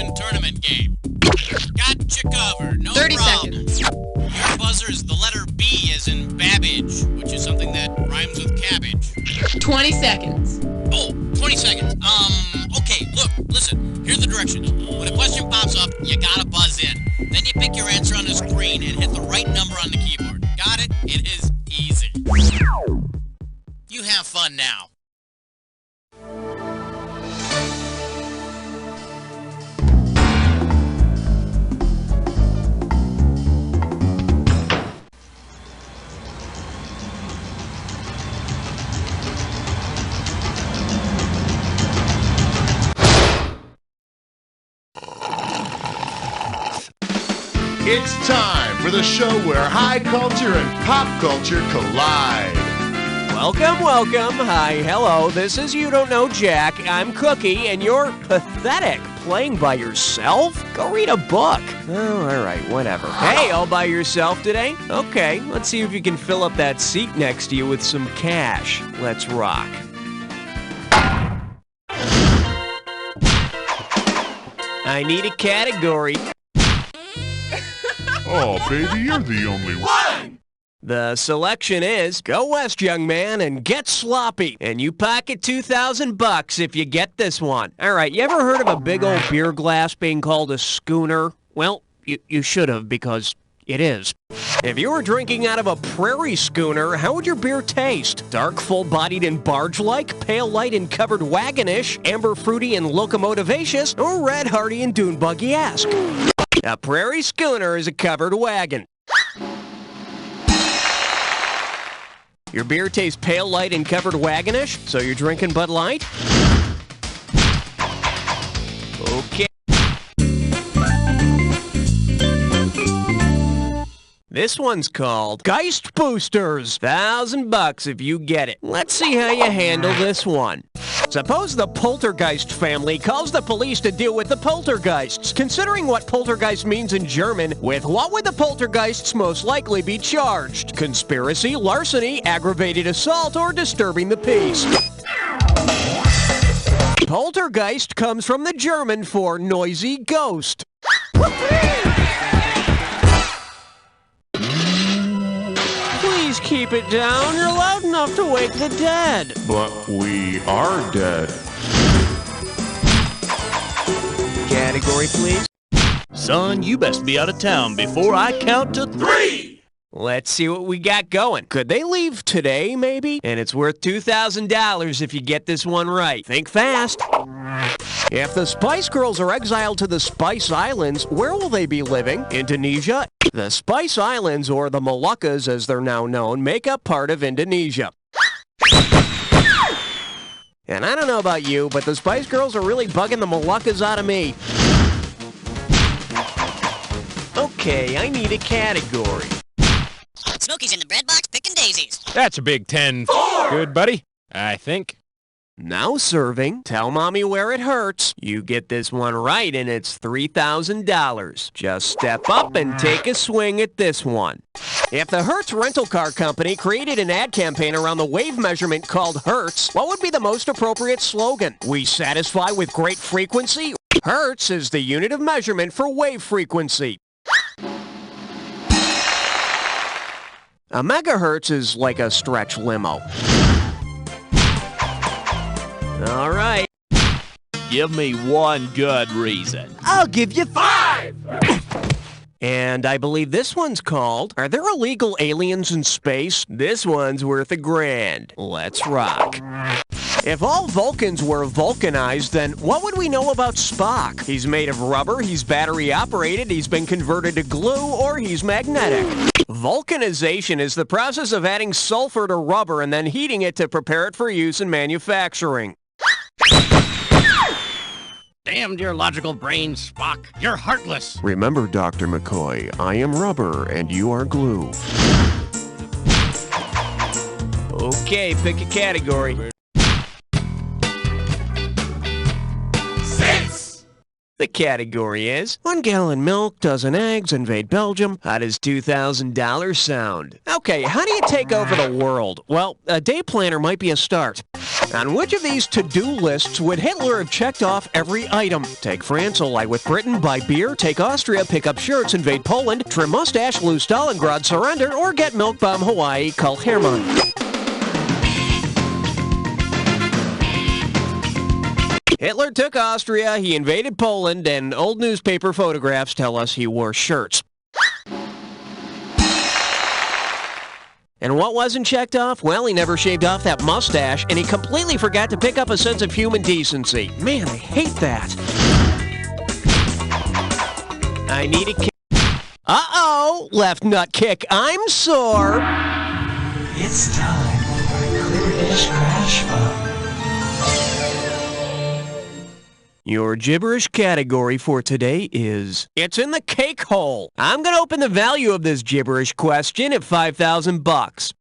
Russian tournament game. Gotcha covered, no 30 problem. seconds. Your buzzer is the letter B as in Babbage, which is something that rhymes with cabbage. 20 seconds. Oh, 20 seconds. Okay, look, listen, here's the directions. When a question pops up, you gotta buzz in. Then you pick your answer on the screen and hit the right number on the keyboard. Got it? It is easy. You have fun now. It's time for the show where high culture and pop culture collide. Welcome. Hi, hello. This is You Don't Know Jack. I'm Cookie, and you're pathetic. Playing by yourself? Go read a book. Oh, all right, whatever. Hey, all by yourself today? Okay, let's see if you can fill up that seat next to you with some cash. Let's rock. I need a category. Oh, baby, you're the only one. The selection is, go west, young man, and get sloppy. And you pocket $2,000 if you get this one. All right, you ever heard of a big old beer glass being called a schooner? Well, you should have, because it is. If you were drinking out of a prairie schooner, how would your beer taste? Dark, full-bodied and barge-like, pale light and covered wagonish, amber fruity and locomotivacious, or red hearty and dune buggy-esque? A prairie schooner is a covered wagon. Your beer tastes pale light and covered wagonish, so you're drinking Bud Light? Okay. This one's called Geist Boosters. $1,000 if you get it. Let's see how you handle this one. Suppose the poltergeist family calls the police to deal with the poltergeists. Considering what poltergeist means in German, with what would the poltergeists most likely be charged? Conspiracy, larceny, aggravated assault, or disturbing the peace? Poltergeist comes from the German for noisy ghost. Please keep it down. You're loud enough to wake the dead. But we are dead. Category, please. Son, you best be out of town before I count to 3! Let's see what we got going. Could they leave today, maybe? And it's worth $2,000 if you get this one right. Think fast. If the Spice Girls are exiled to the Spice Islands, where will they be living? Indonesia? The Spice Islands, or the Moluccas as they're now known, make up part of Indonesia. And I don't know about you, but the Spice Girls are really bugging the Moluccas out of me. Okay, I need a category. Smokey's in the bread box picking daisies. That's a big 10. Good, buddy. I think. Now serving, tell mommy where it hurts. You get this one right and it's $3,000. Just step up and take a swing at this one. If the Hertz rental car company created an ad campaign around the wave measurement called Hertz, what would be the most appropriate slogan? We satisfy with great frequency? Hertz is the unit of measurement for wave frequency. A megahertz is like a stretch limo. All right. Give me one good reason. I'll give you 5! And I believe this one's called, Are There Illegal Aliens in Space? This one's worth $1,000. Let's rock. If all Vulcans were vulcanized, then what would we know about Spock? He's made of rubber, he's battery operated, he's been converted to glue, or he's magnetic. Vulcanization is the process of adding sulfur to rubber and then heating it to prepare it for use in manufacturing. Damned your logical brain, Spock. You're heartless. Remember, Dr. McCoy, I am rubber and you are glue. Okay, pick a category. 6! The category is 1 gallon milk, dozen eggs, invade Belgium. How does $2,000 sound? Okay, how do you take over the world? Well, a day planner might be a start. On which of these to-do lists would Hitler have checked off every item? Take France, ally with Britain, buy beer, take Austria, pick up shirts, invade Poland, trim mustache, lose Stalingrad, surrender, or get milk bomb Hawaii, call Herman. Hitler took Austria, he invaded Poland, and old newspaper photographs tell us he wore shirts. And what wasn't checked off? Well, he never shaved off that mustache, and he completely forgot to pick up a sense of human decency. Man, I hate that. I need a kick. Uh-oh! Left nut kick. I'm sore. It's time for a Gibberish crash bump. Your gibberish category for today is, it's in the cake hole. I'm going to open the value of this gibberish question at $5,000.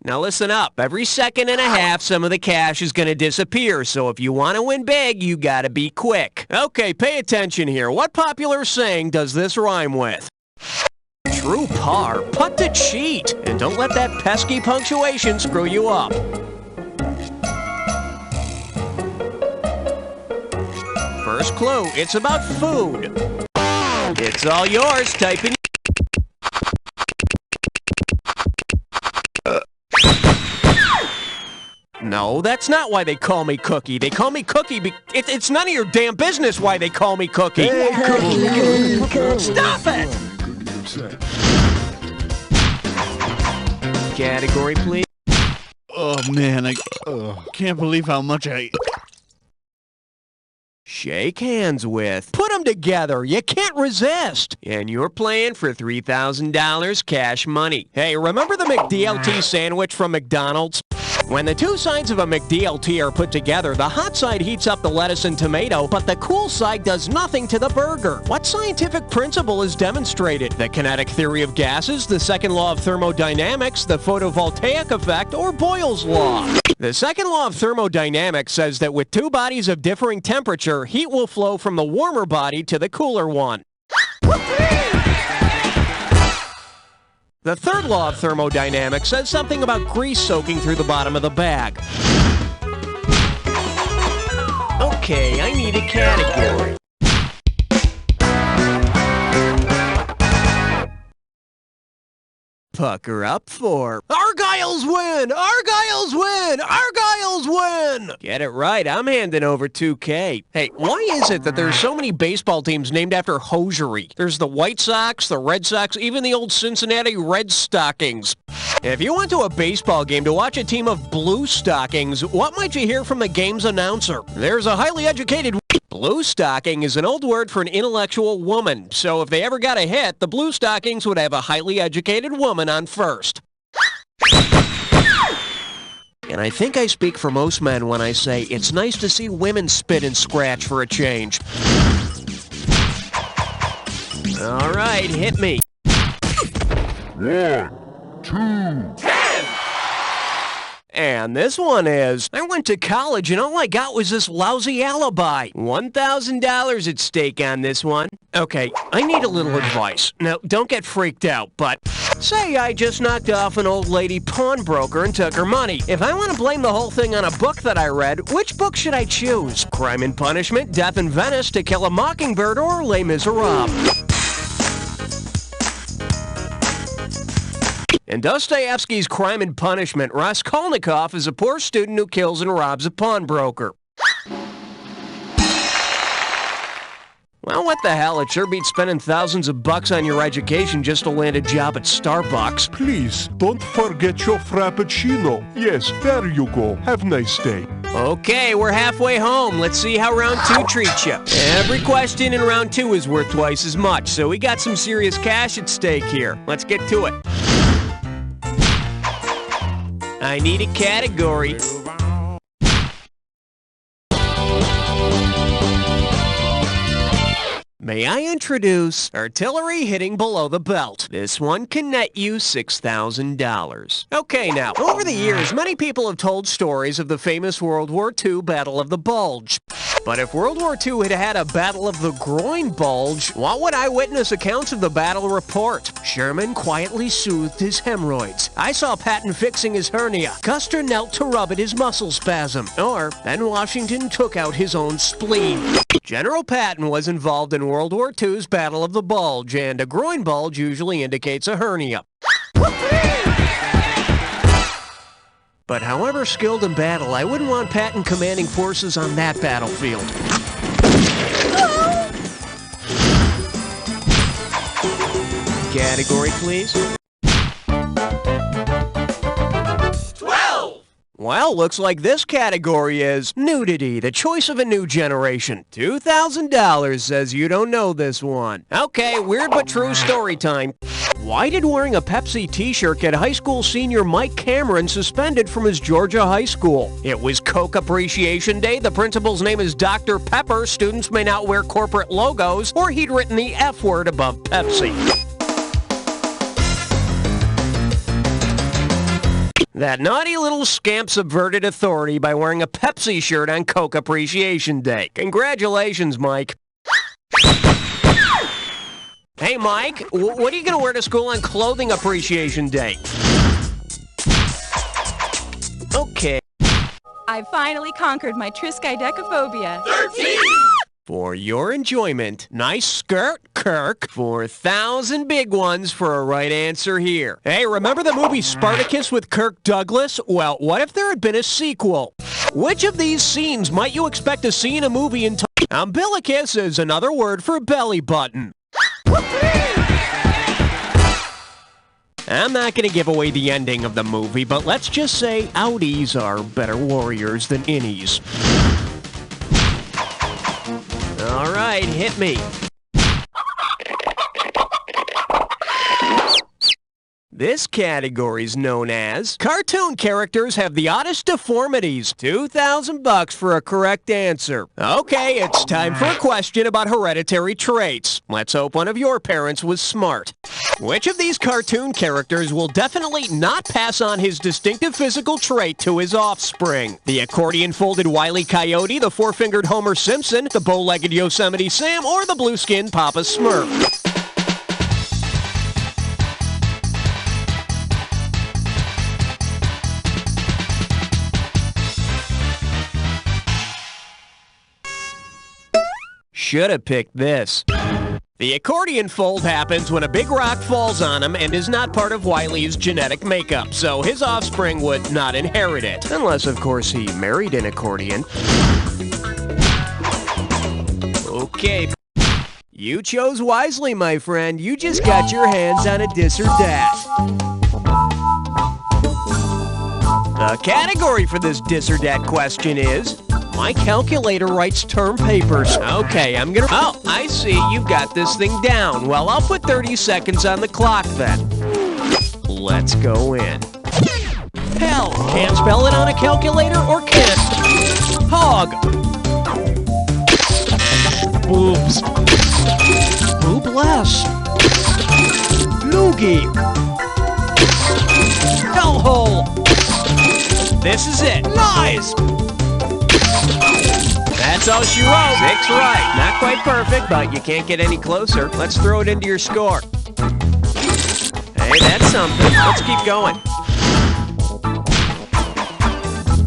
Now listen up. Every second and a half, some of the cash is going to disappear. So if you want to win big, you got to be quick. Okay, pay attention here. What popular saying does this rhyme with? True par, putt to cheat. And don't let that pesky punctuation screw you up. First clue, it's about food. It's all yours, type in. No, that's not why they call me Cookie. They call me Cookie it's none of your damn business why they call me Cookie. Hey, Cookie. Stop it! Category, please. Oh, man, I can't believe how much I... Shake hands with. Put them together. You can't resist. And you're playing for $3,000 cash money. Hey, remember the McDLT sandwich from McDonald's? When the two sides of a McDLT are put together, the hot side heats up the lettuce and tomato, but the cool side does nothing to the burger. What scientific principle is demonstrated? The kinetic theory of gases, the second law of thermodynamics, the photovoltaic effect, or Boyle's law? The second law of thermodynamics says that with two bodies of differing temperature, heat will flow from the warmer body to the cooler one. The third law of thermodynamics says something about grease soaking through the bottom of the bag. Okay, I need a category. Pucker up for Argyles win! Argyles win! Argyles win! Get it right, I'm handing over $2K. Hey, why is it that there's so many baseball teams named after hosiery? There's the White Sox, the Red Sox, even the old Cincinnati Red Stockings. If you went to a baseball game to watch a team of blue stockings, what might you hear from the game's announcer? There's a highly educated... Blue stocking is an old word for an intellectual woman, so if they ever got a hit, the Blue Stockings would have a highly educated woman on first. And I think I speak for most men when I say it's nice to see women spit and scratch for a change. All right, hit me. 1, 2, 10! And this one is, I went to college and all I got was this lousy alibi. $1,000 at stake on this one. Okay, I need a little advice. Now, don't get freaked out, but say I just knocked off an old lady pawnbroker and took her money. If I want to blame the whole thing on a book that I read, which book should I choose? Crime and Punishment, Death in Venice, To Kill a Mockingbird, or Les Miserables? In Dostoevsky's Crime and Punishment, Raskolnikov is a poor student who kills and robs a pawnbroker. Well, what the hell? It sure beats spending thousands of bucks on your education just to land a job at Starbucks. Please, don't forget your Frappuccino. Yes, there you go. Have a nice day. Okay, we're halfway home. Let's see how round 2 treats you. Every question in round 2 is worth twice as much, so we got some serious cash at stake here. Let's get to it. I need a category. May I introduce artillery hitting below the belt. This one can net you $6,000. Okay, now, over the years, many people have told stories of the famous World War II Battle of the Bulge. But if World War II had had a battle of the groin bulge, what would eyewitness accounts of the battle report? Sherman quietly soothed his hemorrhoids. I saw Patton fixing his hernia. Custer knelt to rub at his muscle spasm. Or, Ben Washington took out his own spleen. General Patton was involved in World War II's Battle of the Bulge, and a groin bulge usually indicates a hernia. But however skilled in battle, I wouldn't want Patton commanding forces on that battlefield. Category, please. 12! Well, looks like this category is nudity, the choice of a new generation. $2,000 says you don't know this one. Okay, weird but true story time. Why did wearing a Pepsi t-shirt get high school senior Mike Cameron suspended from his Georgia high school? It was Coke Appreciation Day, the principal's name is Dr. Pepper, students may not wear corporate logos, or he'd written the F word above Pepsi. That naughty little scamp subverted authority by wearing a Pepsi shirt on Coke Appreciation Day. Congratulations, Mike. Hey, Mike, what are you going to wear to school on Clothing Appreciation Day? Okay. I finally conquered my triskaidekaphobia. 13! For your enjoyment, nice skirt, Kirk, 4,000 big ones for a right answer here. Hey, remember the movie Spartacus with Kirk Douglas? Well, what if there had been a sequel? Which of these scenes might you expect to see in a movie entitled Umbilicus is another word for belly button. I'm not going to give away the ending of the movie, but let's just say outies are better warriors than innies. All right, hit me. This category is known as cartoon characters have the oddest deformities. $2,000 for a correct answer. Okay, it's time for a question about hereditary traits. Let's hope one of your parents was smart. Which of these cartoon characters will definitely not pass on his distinctive physical trait to his offspring? The accordion-folded Wile E. Coyote, the four-fingered Homer Simpson, the bow-legged Yosemite Sam, or the blue-skinned Papa Smurf? Should have picked this. The accordion fold happens when a big rock falls on him and is not part of Wile E's genetic makeup, so his offspring would not inherit it. Unless, of course, he married an accordion. Okay. You chose wisely, my friend. You just got your hands on a dis or dat. The category for this dis or dat question is my calculator writes term papers. Okay, I'm gonna... Oh, I see. You've got this thing down. Well, I'll put 30 seconds on the clock then. Let's go in. Hell, can't spell it on a calculator or can't? Hog. Boobs. Boobless. Loogie. Hellhole. This is it. Nice! That's all she wrote. 6 right. Not quite perfect, but you can't get any closer. Let's throw it into your score. Hey, that's something. Let's keep going.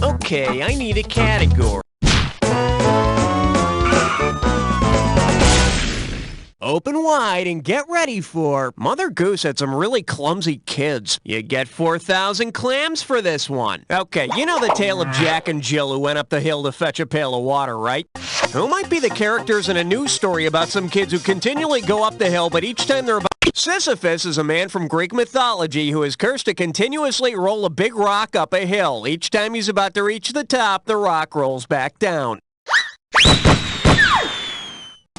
Okay, I need a category. Open wide and get ready for Mother Goose had some really clumsy kids. You get 4,000 clams for this one. Okay, you know the tale of Jack and Jill who went up the hill to fetch a pail of water, right? Who might be the characters in a news story about some kids who continually go up the hill, but each time they're about... Sisyphus is a man from Greek mythology who is cursed to continuously roll a big rock up a hill. Each time he's about to reach the top, the rock rolls back down.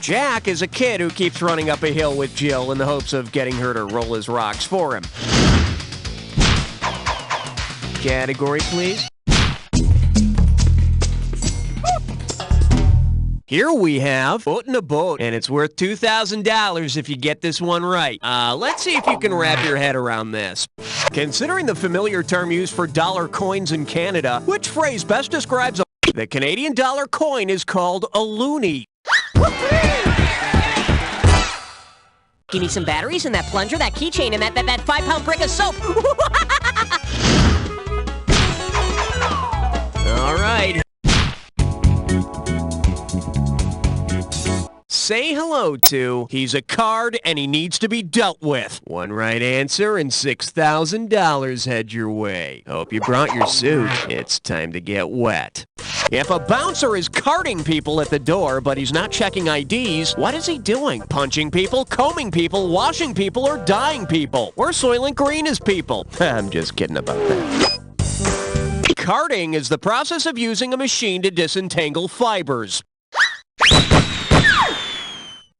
Jack is a kid who keeps running up a hill with Jill in the hopes of getting her to roll his rocks for him. Category, please. Here we have Boat in a Boat, and it's worth $2,000 if you get this one right. Let's see if you can wrap your head around this. Considering the familiar term used for dollar coins in Canada, which phrase best describes a... The Canadian dollar coin is called a loonie. Give me some batteries and that plunger, that keychain, and that 5-pound brick of soap. All right. Say hello to, he's a card and he needs to be dealt with. One right answer and $6,000 head your way. Hope you brought your suit. It's time to get wet. If a bouncer is carding people at the door, but he's not checking IDs, what is he doing? Punching people, combing people, washing people, or dyeing people? Or soiling green his people? I'm just kidding about that. Carding is the process of using a machine to disentangle fibers.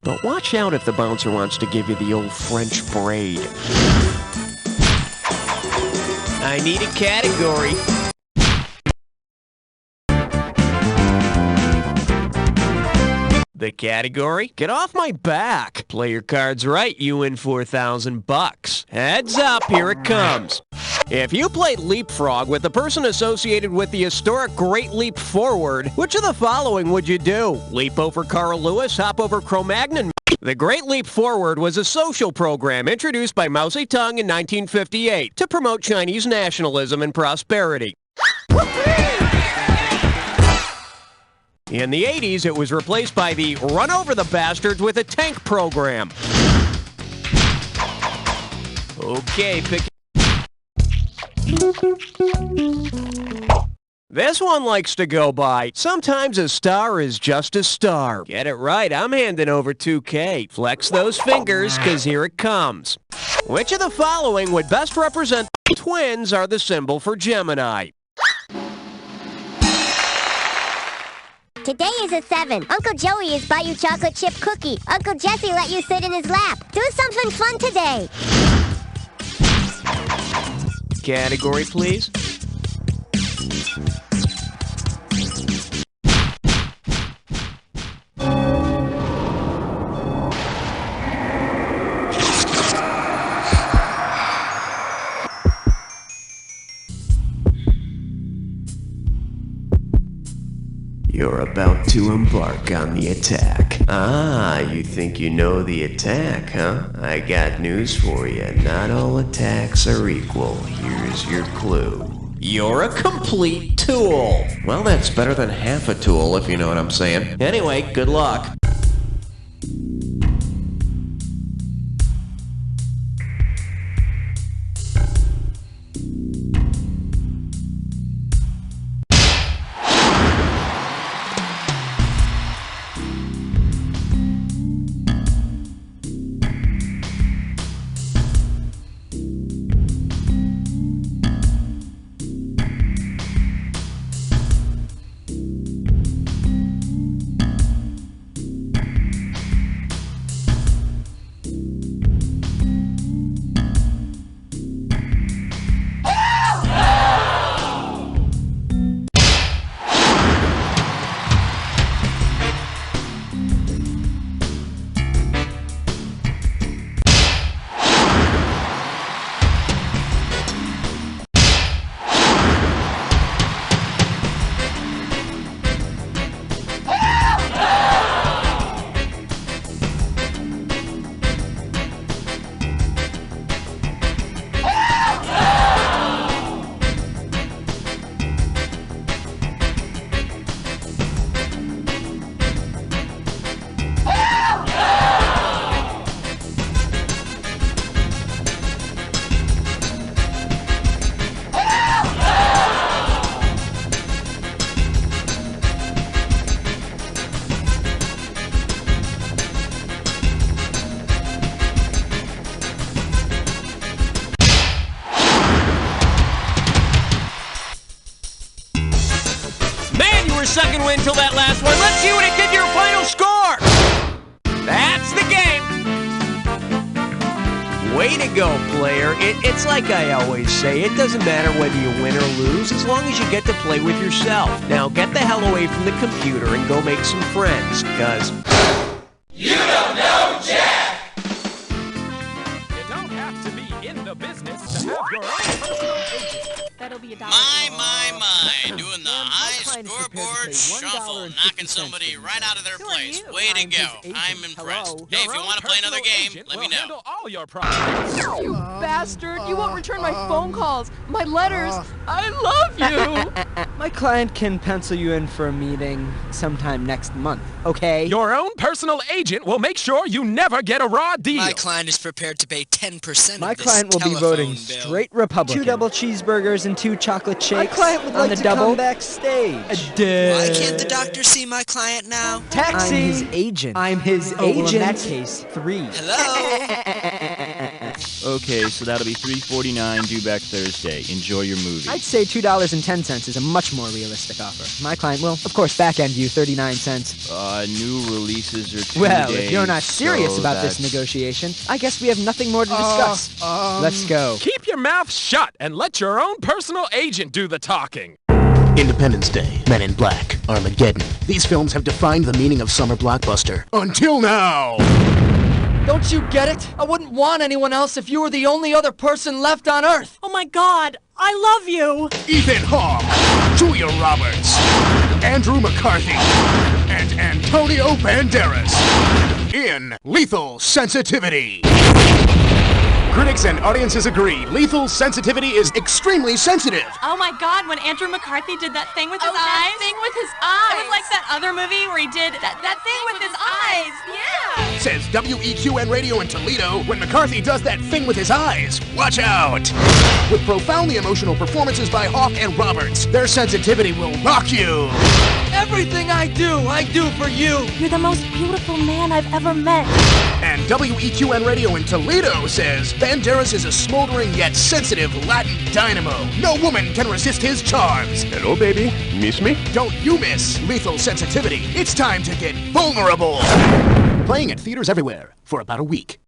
But watch out if the bouncer wants to give you the old French braid. I need a category. The category? Get off my back. Play your cards right, you win $4,000. Heads up, here it comes. If you played leapfrog with the person associated with the historic Great Leap Forward, which of the following would you do? Leap over Carl Lewis, hop over Cro-Magnon? The Great Leap Forward was a social program introduced by Mao Zedong in 1958 to promote Chinese nationalism and prosperity. In the 80s, it was replaced by the Run Over the Bastards with a Tank program. Okay, pick. This one likes to go by, sometimes a star is just a star. Get it right, I'm handing over $2K. Flex those fingers, cause here it comes. Which of the following would best represent twins are the symbol for Gemini? Today is a 7. Uncle Joey is buy you chocolate chip cookie. Uncle Jesse let you sit in his lap. Do something fun today. Category, please. You're about to embark on the attack. Ah, you think you know the attack, huh? I got news for you. Not all attacks are equal. Here's your clue. You're a complete tool. Well, that's better than half a tool, if you know what I'm saying. Anyway, good luck. Second win till that last one. Let's see what it did to your final score. That's the game. Way to go, player. It's like I always say, it doesn't matter whether you win or lose, as long as you get to play with yourself. Now get the hell away from the computer and go make some friends, because you don't know Jack. You don't have to be in the business to have your own personal agent. That'll be be $1. My. Doing the high scoreboard shuffle, knocking somebody right out of their place. Way to go. I'm impressed. Hey, if you want to play another game, let me know. All your problems. You bastard! You won't return my phone calls, my letters. I love you! My client can pencil you in for a meeting sometime next month, okay? Your own personal agent will make sure you never get a raw deal. My client is prepared to pay 10% My of this client will be voting bill. straight Republican. 2 double cheeseburgers and 2 chocolate shakes. My client would like on the to double. come backstage. Why can't the doctor see my client now? Taxi! I'm his agent. I'm his agent. Well, in that case, 3. Hello? Okay, so that'll be $3.49 due back Thursday. Enjoy your movie. I'd say $2.10 is a much more realistic offer. My client will, of course, back-end you 39 cents. New releases are 2 Well, days, if you're not serious so about this negotiation, I guess we have nothing more to discuss. Let's go. Keep your mouth shut and let your own personal agent do the talking. Independence Day, Men in Black, Armageddon. These films have defined the meaning of summer blockbuster. Until now! Don't you get it? I wouldn't want anyone else if you were the only other person left on Earth. Oh my God, I love you. Ethan Hawke, Julia Roberts, Andrew McCarthy, and Antonio Banderas in Lethal Sensitivity. Critics and audiences agree, Lethal Sensitivity is extremely sensitive. Oh my God, when Andrew McCarthy did that thing with his eyes. that thing with his eyes. It was like that other movie where he did that thing with his eyes. Yeah. Says WEQN Radio in Toledo, when McCarthy does that thing with his eyes, watch out! With profoundly emotional performances by Hawke and Roberts, their sensitivity will rock you. Everything I do for you. You're the most beautiful man I've ever met. And WEQN Radio in Toledo says Banderas is a smoldering yet sensitive Latin dynamo. No woman can resist his charms. Hello, baby. Miss me? Don't you miss Lethal Sensitivity. It's time to get vulnerable. Playing at theaters everywhere for about a week.